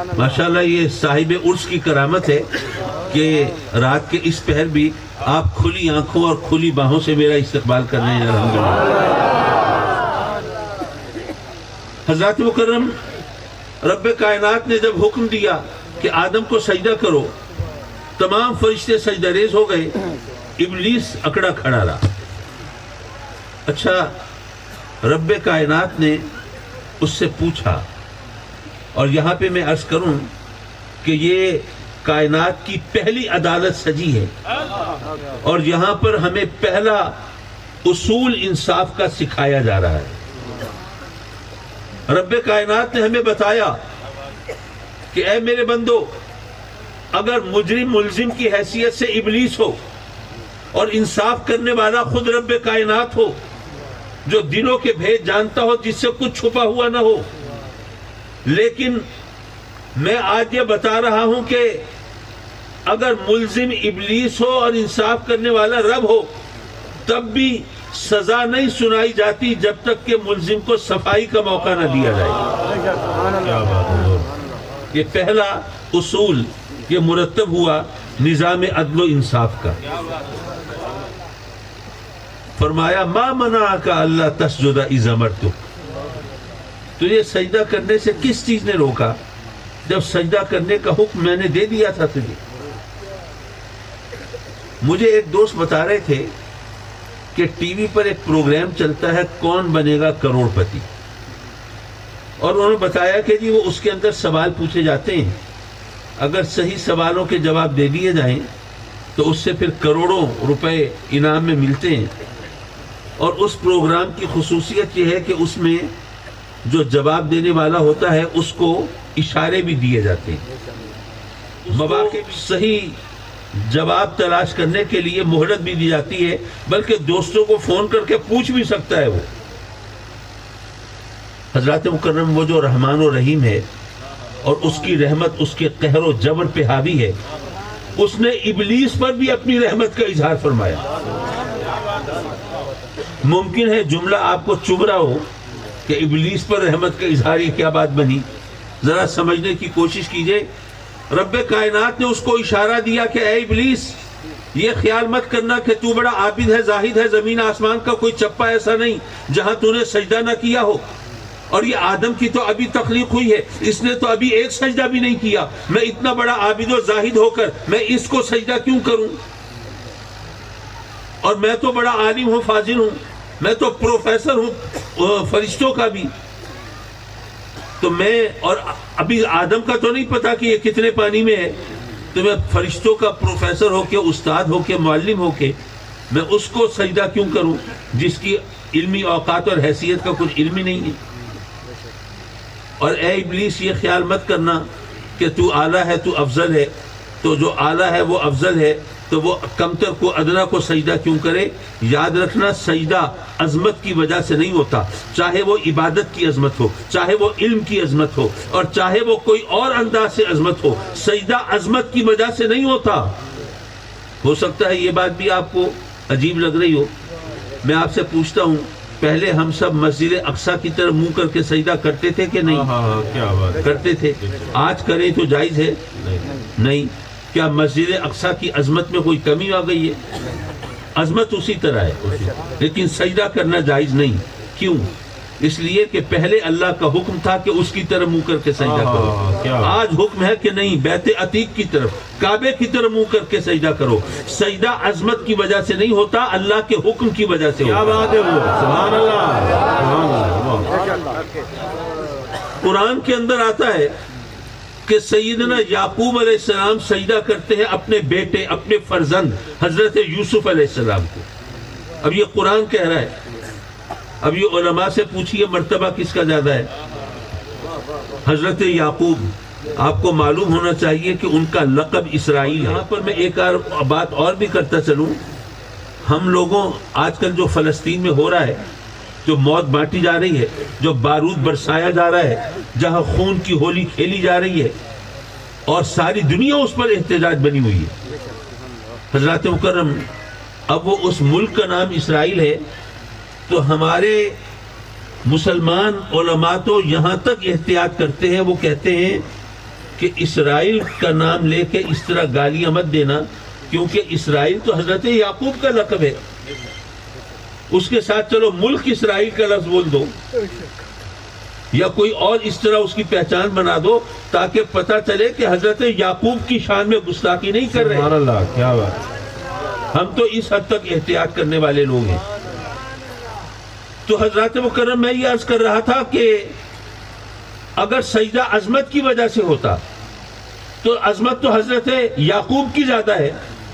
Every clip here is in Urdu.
ماشاءاللہ یہ صاحب عرس کی کرامت ہے کہ رات کے اس پہر بھی آپ کھلی آنکھوں اور کھلی باہوں سے میرا استقبال کر رہے ہیں الحمدللہ۔ حضرات مکرم، رب کائنات نے جب حکم دیا کہ آدم کو سجدہ کرو، تمام فرشتے سجدہ ریز ہو گئے، ابلیس اکڑا کھڑا رہا۔ اچھا، رب کائنات نے اس سے پوچھا، اور یہاں پہ میں عرض کروں کہ یہ کائنات کی پہلی عدالت سجی ہے، اور یہاں پر ہمیں پہلا اصول انصاف کا سکھایا جا رہا ہے۔ رب کائنات نے ہمیں بتایا کہ اے میرے بندو، اگر مجرم ملزم کی حیثیت سے ابلیس ہو اور انصاف کرنے والا خود رب کائنات ہو، جو دلوں کے بھید جانتا ہو، جس سے کچھ چھپا ہوا نہ ہو، لیکن میں آج یہ بتا رہا ہوں کہ اگر ملزم ابلیس ہو اور انصاف کرنے والا رب ہو، تب بھی سزا نہیں سنائی جاتی جب تک کہ ملزم کو صفائی کا موقع نہ دیا جائے۔ یہ پہلا اصول یہ مرتب ہوا نظام عدل و انصاف کا۔ فرمایا ما منعک الا تسجد اذ امرتک، تجھے سجدہ کرنے سے کس چیز نے روکا جب سجدہ کرنے کا حکم میں نے دے دیا تھا تجھے؟ مجھے ایک دوست بتا رہے تھے کہ ٹی وی پر ایک پروگرام چلتا ہے کون بنے گا کروڑ پتی، اور انہوں نے بتایا کہ جی وہ اس کے اندر سوال پوچھے جاتے ہیں، اگر صحیح سوالوں کے جواب دے دیے جائیں تو اس سے پھر کروڑوں روپے انعام میں ملتے ہیں۔ اور اس پروگرام کی خصوصیت یہ ہے کہ اس میں جو جواب دینے والا ہوتا ہے اس کو اشارے بھی دیے جاتے ہیں، مواقع صحیح جواب تلاش کرنے کے لیے مہلت بھی دی جاتی ہے، بلکہ دوستوں کو فون کر کے پوچھ بھی سکتا ہے وہ۔ حضرات مکرم، وہ جو رحمان و رحیم ہے اور اس کی رحمت اس کے قہر و جبر پہ حاوی ہے، اس نے ابلیس پر بھی اپنی رحمت کا اظہار فرمایا۔ ممکن ہے جملہ آپ کو چبھ رہا ہو کہ ابلیس پر رحمت کا اظہار، یہ کیا بات بنی؟ ذرا سمجھنے کی کوشش کیجئے۔ رب کائنات نے اس کو اشارہ دیا کہ اے ابلیس، یہ خیال مت کرنا کہ تو بڑا عابد ہے، زاہد ہے، زمین آسمان کا کوئی چپا ایسا نہیں جہاں تو نے سجدہ نہ کیا ہو، اور یہ آدم کی تو ابھی تخلیق ہوئی ہے، اس نے تو ابھی ایک سجدہ بھی نہیں کیا، میں اتنا بڑا عابد و زاہد ہو کر میں اس کو سجدہ کیوں کروں؟ اور میں تو بڑا عالم ہوں، فاضل ہوں، میں تو پروفیسر ہوں فرشتوں کا بھی، تو میں، اور ابھی آدم کا تو نہیں پتا کہ یہ کتنے پانی میں ہے، تو میں فرشتوں کا پروفیسر ہو کے، استاد ہو کے، معلم ہو کے میں اس کو سجدہ کیوں کروں جس کی علمی اوقات اور حیثیت کا کچھ علم ہی نہیں ہے؟ اور اے ابلیس، یہ خیال مت کرنا کہ تو اعلیٰ ہے، تو افضل ہے، تو جو اعلیٰ ہے وہ افضل ہے تو وہ کمتر کو، ادنا کو سجدہ کیوں کرے؟ یاد رکھنا، سجدہ عظمت کی وجہ سے نہیں ہوتا، چاہے وہ عبادت کی عظمت ہو، چاہے وہ علم کی عظمت ہو، اور چاہے وہ کوئی اور انداز سے عظمت ہو، سجدہ عظمت کی وجہ سے نہیں ہوتا۔ ہو سکتا ہے یہ بات بھی آپ کو عجیب لگ رہی ہو، میں آپ سے پوچھتا ہوں، پہلے ہم سب مسجد اقصی کی طرف منہ کر کے سجدہ کرتے تھے کہ نہیں؟ کرتے تھے۔ آج کریں تو جائز ہے؟ نہیں۔ کیا مسجد اقصی کی عظمت میں کوئی کمی آ گئی ہے؟ عظمت اسی طرح ہے، لیکن سجدہ کرنا جائز نہیں۔ کیوں؟ اس لیے کہ پہلے اللہ کا حکم تھا کہ اس کی طرف منہ کر کے سجدہ کرو، آج حکم ہے کہ نہیں، بیت عتیق کی طرف، کعبے کی طرف منہ کر کے سجدہ کرو۔ سجدہ عظمت کی وجہ سے نہیں ہوتا، اللہ کے حکم کی وجہ سے ہوتا۔ کیا بات ہے وہ! سبحان اللہ! قرآن کے اندر آتا ہے کہ سیدنا یعقوب علیہ السلام سجدہ کرتے ہیں اپنے بیٹے، اپنے فرزند حضرت یوسف علیہ السلام کو۔ اب یہ قرآن کہہ رہا ہے، اب یہ علماء سے پوچھئے مرتبہ کس کا زیادہ ہے؟ حضرت یعقوب۔ آپ کو معلوم ہونا چاہیے کہ ان کا لقب اسرائیل ہے۔ یہاں پر میں ایک بات اور بھی کرتا چلوں، ہم لوگوں آج کل جو فلسطین میں ہو رہا ہے، جو موت بانٹی جا رہی ہے، جو بارود برسایا جا رہا ہے، جہاں خون کی ہولی کھیلی جا رہی ہے، اور ساری دنیا اس پر احتجاج بنی ہوئی ہے۔ حضرات مکرم، اب وہ اس ملک کا نام اسرائیل ہے، تو ہمارے مسلمان علماء تو یہاں تک احتیاط کرتے ہیں، وہ کہتے ہیں کہ اسرائیل کا نام لے کے اس طرح گالیاں مت دینا، کیونکہ اسرائیل تو حضرت یعقوب کا لقب ہے. اس کے ساتھ چلو ملک اسرائیل کا لفظ بول دو یا کوئی اور اس طرح اس کی پہچان بنا دو تاکہ پتہ چلے کہ حضرت یعقوب کی شان میں گستاخی نہیں کر رہے. سبحان اللہ، کیا بات. ہم تو اس حد تک احتیاط کرنے والے لوگ ہیں. تو حضرات مکرم میں یہ عرض کر رہا تھا کہ اگر سجدہ عظمت کی وجہ سے ہوتا تو عظمت تو حضرت یعقوب کی زیادہ ہے،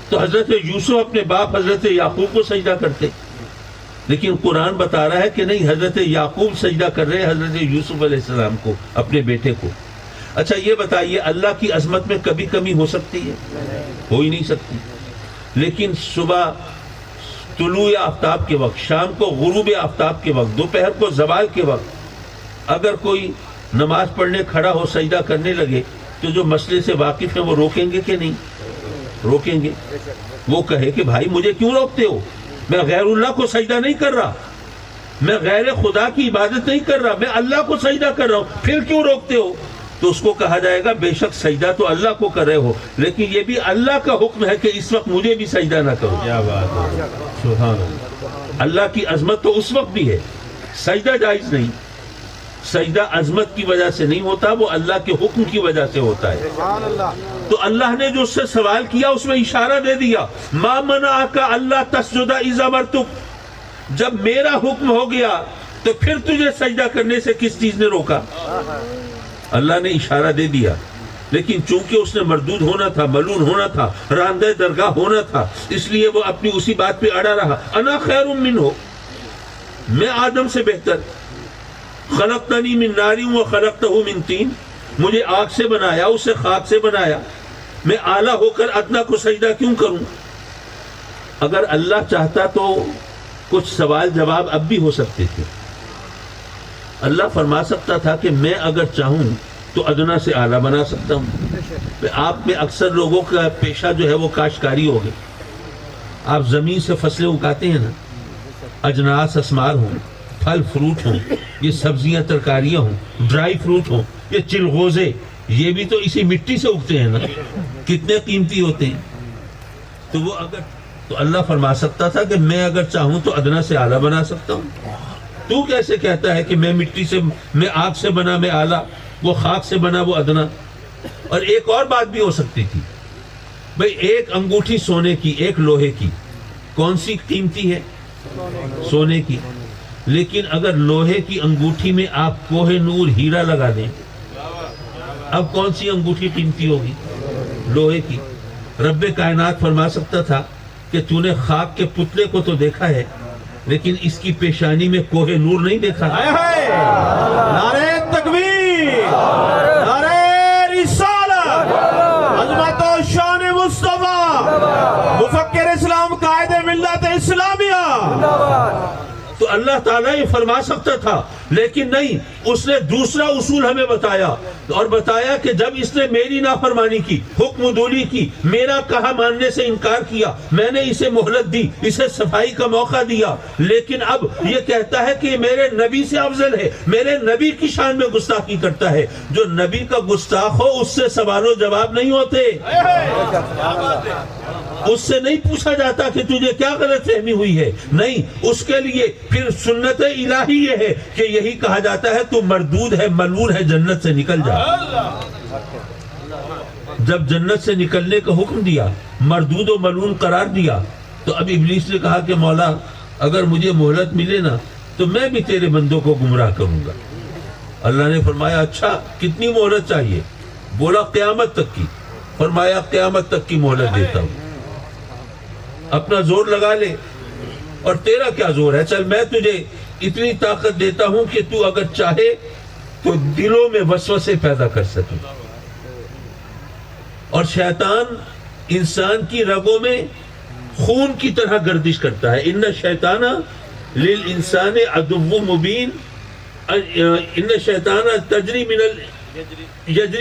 تو حضرت یوسف اپنے باپ حضرت یعقوب کو سجدہ کرتے. لیکن قرآن بتا رہا ہے کہ نہیں، حضرت یعقوب سجدہ کر رہے ہیں حضرت یوسف علیہ السلام کو، اپنے بیٹے کو. اچھا یہ بتائیے اللہ کی عظمت میں کبھی کمی ہو سکتی ہے؟ ہو ہی نہیں سکتی. لیکن صبح طلوع آفتاب کے وقت، شام کو غروب آفتاب کے وقت، دوپہر کو زوال کے وقت اگر کوئی نماز پڑھنے کھڑا ہو سجدہ کرنے لگے تو جو مسئلے سے واقف ہیں وہ روکیں گے کہ نہیں؟ روکیں گے. وہ کہے کہ بھائی مجھے کیوں روکتے ہو، میں غیر اللہ کو سجدہ نہیں کر رہا، میں غیر خدا کی عبادت نہیں کر رہا، میں اللہ کو سجدہ کر رہا ہوں، پھر کیوں روکتے ہو؟ تو اس کو کہا جائے گا بے شک سجدہ تو اللہ کو کر رہے ہو، لیکن یہ بھی اللہ کا حکم ہے کہ اس وقت مجھے بھی سجدہ نہ کرو. کیا بات ہے، سبحان اللہ. اللہ کی عظمت تو اس وقت بھی ہے، سجدہ جائز نہیں. سجدہ عظمت کی وجہ سے نہیں ہوتا، وہ اللہ کے حکم کی وجہ سے ہوتا ہے. تو اللہ نے جو اس سے سوال کیا اس میں اشارہ دے دیا، ما منعک اللہ تسجد اذ امرتک، جب میرا حکم ہو گیا تو پھر تجھے سجدہ کرنے سے کس چیز نے روکا؟ اللہ نے اشارہ دے دیا. لیکن چونکہ اس نے مردود ہونا تھا، ملعون ہونا تھا، راندہ درگاہ ہونا تھا، اس لیے وہ اپنی اسی بات پہ اڑا رہا. انا خیر منہ، میں آدم سے بہتر، خلقتنی من نار وخلقتہ من طین، مجھے آگ سے بنایا اسے خاک سے بنایا، میں اعلیٰ ہو کر ادنا کو سجدہ کیوں کروں؟ اگر اللہ چاہتا تو کچھ سوال جواب اب بھی ہو سکتے تھے. اللہ فرما سکتا تھا کہ میں اگر چاہوں تو ادنا سے اعلیٰ بنا سکتا ہوں. آپ میں اکثر لوگوں کا پیشہ جو ہے وہ کاشتکاری ہو گئی. آپ زمین سے فصلیں اگاتے ہیں نا، اجناس اسمار ہوں، پھل فروٹ ہوں، یہ سبزیاں ترکاریاں ہوں، ڈرائی فروٹ ہوں، یہ چلغوزے، یہ بھی تو اسی مٹی سے اگتے ہیں نا، کتنے قیمتی ہوتے ہیں. تو وہ اگر تو اللہ فرما سکتا تھا کہ میں اگر چاہوں تو ادنا سے اعلیٰ بنا سکتا ہوں. تو کیسے کہتا ہے کہ میں مٹی سے، میں آگ سے بنا میں اعلیٰ، وہ خاک سے بنا وہ ادنا؟ اور ایک اور بات بھی ہو سکتی تھی، بھئی ایک انگوٹھی سونے کی، ایک لوہے کی، کون سی قیمتی ہے؟ سونے کی. لیکن اگر لوہے کی انگوٹھی میں آپ کوہ نور ہیرا لگا دیں، اب کون سی انگوٹھی قیمتی ہوگی؟ لوہے کی. رب کائنات فرما سکتا تھا کہ تو نے خاک کے پتلے کو تو دیکھا ہے لیکن اس کی پیشانی میں کوہ نور نہیں دیکھا. نعرہ تکبیر، نعرہ رسالت، عظمت و شان مصطفیٰ، مفکر اسلام، قائد ملت اسلامیہ. تو اللہ تعالیٰ یہ فرما سکتا تھا، لیکن نہیں، اس نے دوسرا اصول ہمیں بتایا اور بتایا کہ جب اس نے میری نافرمانی کی، حکم دولی کی، میرا کہا ماننے سے انکار کیا، میں نے اسے مہلت دی، اسے صفائی کا موقع دیا، لیکن اب یہ کہتا ہے کہ میرے نبی سے افضل ہے، میرے نبی کی شان میں گستاخی کرتا ہے. جو نبی کا گستاخ ہو اس سے سوال و جواب نہیں ہوتے، اس سے نہیں پوچھا جاتا کہ تجھے کیا غلط فہمی ہوئی ہے. نہیں، اس کے لیے پھر سنت الہی یہ ہے کہ یہی کہا جاتا ہے تو مردود ہے، ملعون ہے، جنت سے نکل جا. جب جنت سے نکلنے کا حکم دیا، مردود و ملعون قرار دیا، تو اب ابلیس نے کہا کہ مولا اگر مجھے مہلت ملے نا تو میں بھی تیرے بندوں کو گمراہ کروں گا. اللہ نے فرمایا اچھا کتنی مہلت چاہیے؟ بولا قیامت تک کی. فرمایا قیامت تک کی مہلت دیتا ہوں، اپنا زور لگا لے. اور تیرا کیا زور ہے؟ چل میں تجھے اتنی طاقت دیتا ہوں کہ تو اگر چاہے تو دلوں میں وسوسے پیدا کر سکے. اور شیطان انسان کی رگوں میں خون کی طرح گردش کرتا ہے. ان الشیطان للانسان عدو مبین، ان الشیطان یجری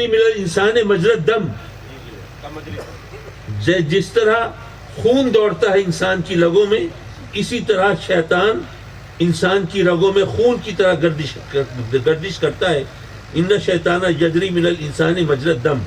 من الانسان مجرى الدم. جس طرح خون دوڑتا ہے انسان کی رگوں میں، اسی طرح شیطان انسان کی رگوں میں خون کی طرح گردش کرتا ہے. ان شیطان یجری من الانسان مجرى الدم.